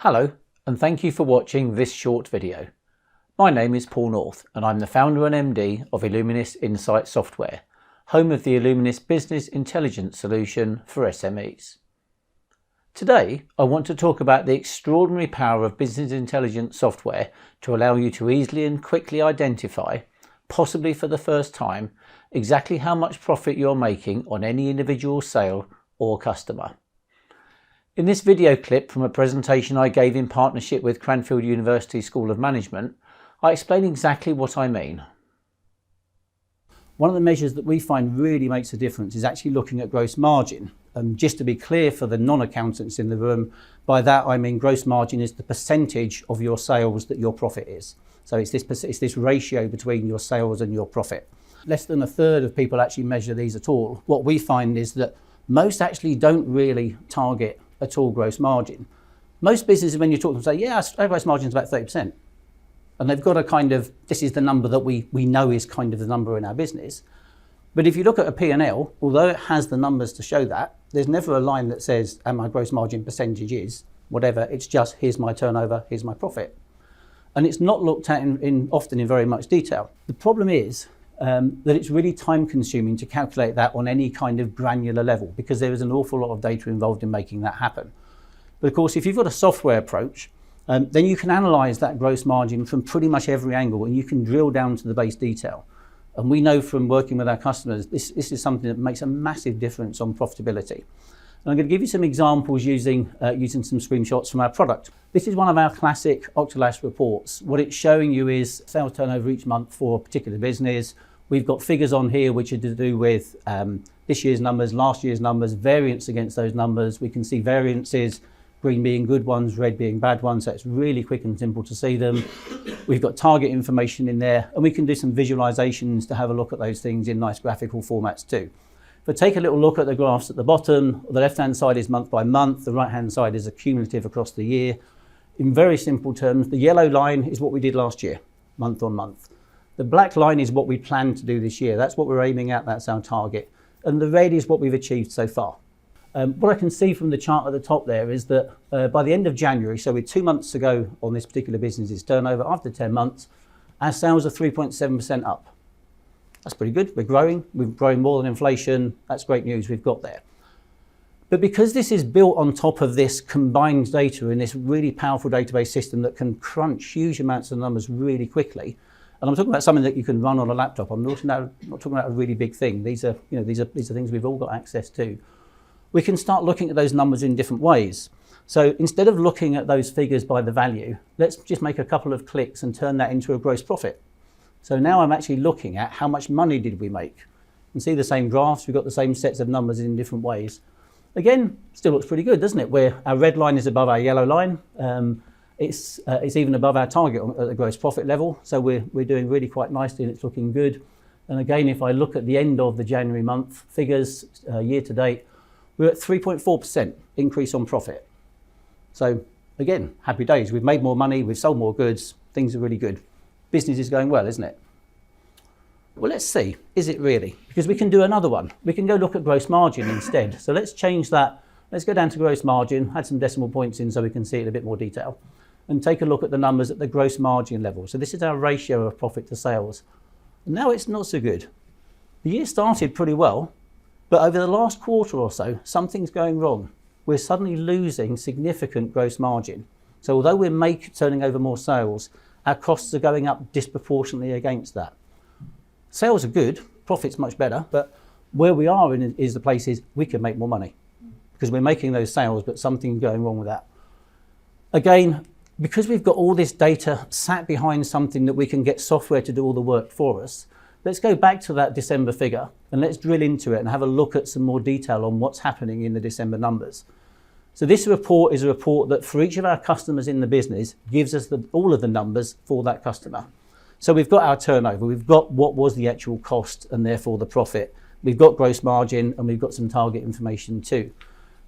Hello, and thank you for watching this short video. My name is Paul North, and I'm the founder and MD of Illuminis Insight Software, home of the Illuminis Business Intelligence Solution for SMEs. Today, I want to talk about the extraordinary power of business intelligence software to allow you to easily and quickly identify, possibly for the first time, exactly how much profit you're making on any individual sale or customer. In this video clip from a presentation I gave in partnership with Cranfield University School of Management, I explain exactly what I mean. One of the measures that we find really makes a difference is actually looking at gross margin. Just to be clear for the non-accountants in the room, by that I mean gross margin is the percentage of your sales that your profit is. So it's this ratio between your sales and your profit. Less than a third of people actually measure these at all. What we find is that most actually don't really target at all gross margin. Most businesses, when you talk to them, say, yeah, our gross margin is about 30%. And they've got a kind of, this is the number that we know is kind of the number in our business. But if you look at a P&L, although it has the numbers to show that, there's never a line that says, and my gross margin percentage is, whatever, it's just, here's my turnover, here's my profit. And it's not looked at often in very much detail. The problem is that it's really time consuming to calculate that on any kind of granular level, because there is an awful lot of data involved in making that happen. But of course, if you've got a software approach, then you can analyze that gross margin from pretty much every angle, and you can drill down to the base detail. And we know from working with our customers, this is something that makes a massive difference on profitability. And I'm going to give you some examples using some screenshots from our product. This is one of our classic Octalas reports. What it's showing you is sales turnover each month for a particular business. We've got figures on here which are to do with this year's numbers, last year's numbers, variance against those numbers. We can see variances, green being good ones, red being bad ones, so it's really quick and simple to see them. We've got target information in there, and we can do some visualizations to have a look at those things in nice graphical formats too. But take a little look at the graphs at the bottom. The left-hand side is month by month, the right-hand side is accumulative across the year. In very simple terms, the yellow line is what we did last year, month on month. The black line is what we plan to do this year. That's what we're aiming at, that's our target. And the red is what we've achieved so far. What I can see from the chart at the top there is that by the end of January, so we're 2 months to go on this particular business's turnover, after 10 months, our sales are 3.7% up. That's pretty good. We're growing more than inflation. That's great news we've got there. But because this is built on top of this combined data in this really powerful database system that can crunch huge amounts of numbers really quickly, and I'm talking about something that you can run on a laptop. I'm not talking about a really big thing. These are things we've all got access to. We can start looking at those numbers in different ways. So instead of looking at those figures by the value, let's just make a couple of clicks and turn that into a gross profit. So now I'm actually looking at how much money did we make. You can see the same graphs, we've got the same sets of numbers in different ways. Again, still looks pretty good, doesn't it? Where our red line is above our yellow line. It's even above our target at the gross profit level. So we're doing really quite nicely and it's looking good. And again, if I look at the end of the January month figures, year to date, we're at 3.4% increase on profit. So again, happy days. We've made more money, we've sold more goods, things are really good. Business is going well, isn't it? Well, let's see, is it really? Because we can do another one. We can go look at gross margin instead. So let's change that. Let's go down to gross margin, add some decimal points in so we can see it in a bit more detail, and take a look at the numbers at the gross margin level. So this is our ratio of profit to sales. And now it's not so good. The year started pretty well, but over the last quarter or so, something's going wrong. We're suddenly losing significant gross margin. So although we're turning over more sales, our costs are going up disproportionately against that. Sales are good, profit's much better, but where we are is the places we can make more money because we're making those sales, but something's going wrong with that. Again, because we've got all this data sat behind something that we can get software to do all the work for us, let's go back to that December figure and let's drill into it and have a look at some more detail on what's happening in the December numbers. So this report is a report that for each of our customers in the business gives us all of the numbers for that customer. So we've got our turnover, we've got what was the actual cost and therefore the profit. We've got gross margin and we've got some target information too.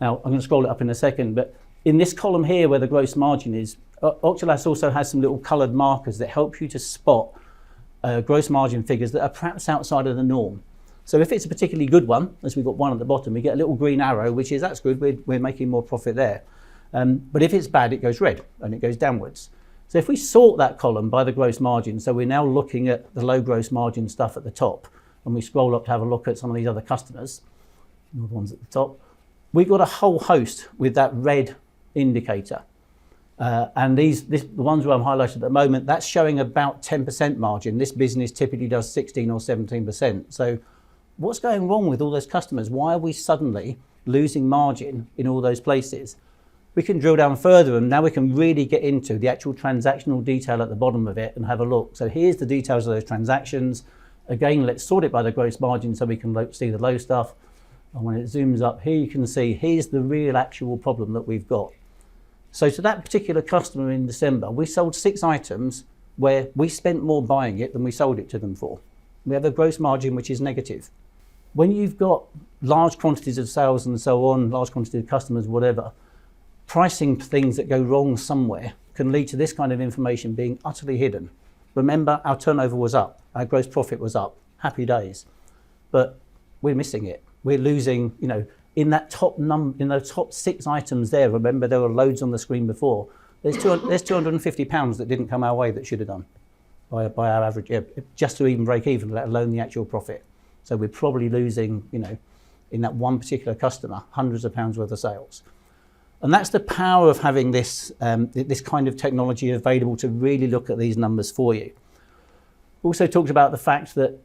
Now I'm going to scroll it up in a second, but in this column here where the gross margin is, Octalas also has some little coloured markers that help you to spot gross margin figures that are perhaps outside of the norm. So if it's a particularly good one, as we've got one at the bottom, we get a little green arrow, which is that's good, we're making more profit there. But if it's bad, it goes red and it goes downwards. So if we sort that column by the gross margin, so we're now looking at the low gross margin stuff at the top, and we scroll up to have a look at some of these other customers, the ones at the top, we've got a whole host with that red indicator. And the ones where I'm highlighted at the moment, that's showing about 10% margin. This business typically does 16 or 17%. So what's going wrong with all those customers? Why are we suddenly losing margin in all those places? We can drill down further, and now we can really get into the actual transactional detail at the bottom of it and have a look. So here's the details of those transactions. Again, let's sort it by the gross margin so we can see the low stuff. And when it zooms up here, you can see here's the real actual problem that we've got. So to that particular customer in December, we sold 6 items where we spent more buying it than we sold it to them for. We have a gross margin which is negative. When you've got large quantities of sales and so on, large quantities of customers, whatever, pricing things that go wrong somewhere can lead to this kind of information being utterly hidden. Remember, our turnover was up, our gross profit was up, happy days, but we're missing it. We're losing, in that in those top 6 items there. Remember, there were loads on the screen before. There's £250 that didn't come our way that should have done by our average, just to even break even, let alone the actual profit. So we're probably losing, in that one particular customer, hundreds of pounds worth of sales. And that's the power of having this kind of technology available to really look at these numbers for you. Also talked about the fact that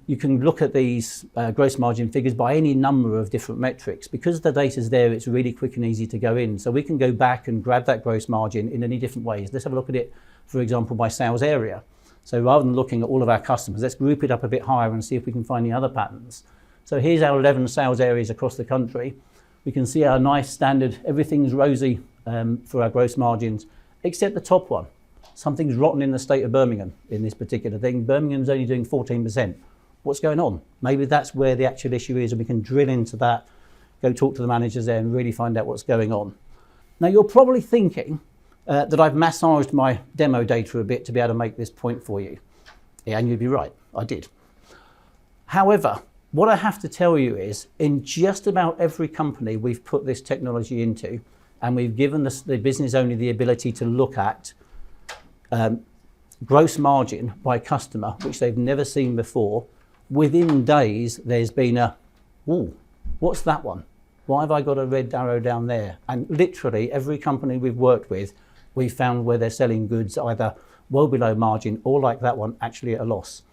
you can look at these gross margin figures by any number of different metrics. Because the data's there, it's really quick and easy to go in. So we can go back and grab that gross margin in any different ways. Let's have a look at it, for example, by sales area. So rather than looking at all of our customers, let's group it up a bit higher and see if we can find the other patterns. So here's our 11 sales areas across the country. We can see our nice standard, everything's rosy for our gross margins, except the top one. Something's rotten in the state of Birmingham in this particular thing. Birmingham's only doing 14%. What's going on? Maybe that's where the actual issue is, and we can drill into that, go talk to the managers there and really find out what's going on. Now, you're probably thinking that I've massaged my demo data a bit to be able to make this point for you. Yeah, and you'd be right, I did. However, what I have to tell you is, in just about every company we've put this technology into, and we've given the business owner the ability to look at gross margin by customer, which they've never seen before, within days there's been ooh, what's that one? Why have I got a red arrow down there? And literally every company we've worked with, we've found where they're selling goods either well below margin or, like that one, actually at a loss.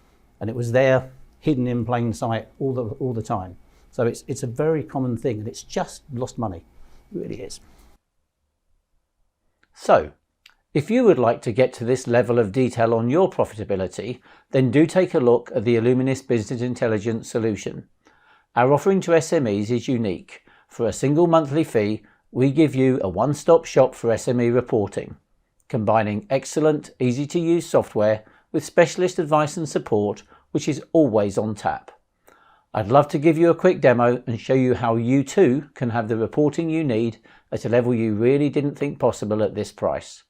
And it was there, hidden in plain sight all the time. So it's a very common thing, and it's just lost money. It really is. So, if you would like to get to this level of detail on your profitability, then do take a look at the Illuminis Business Intelligence solution. Our offering to SMEs is unique. For a single monthly fee, we give you a one-stop shop for SME reporting, combining excellent, easy-to-use software with specialist advice and support, which is always on tap. I'd love to give you a quick demo and show you how you too can have the reporting you need at a level you really didn't think possible at this price.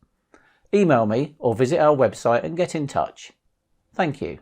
Email me or visit our website and get in touch. Thank you.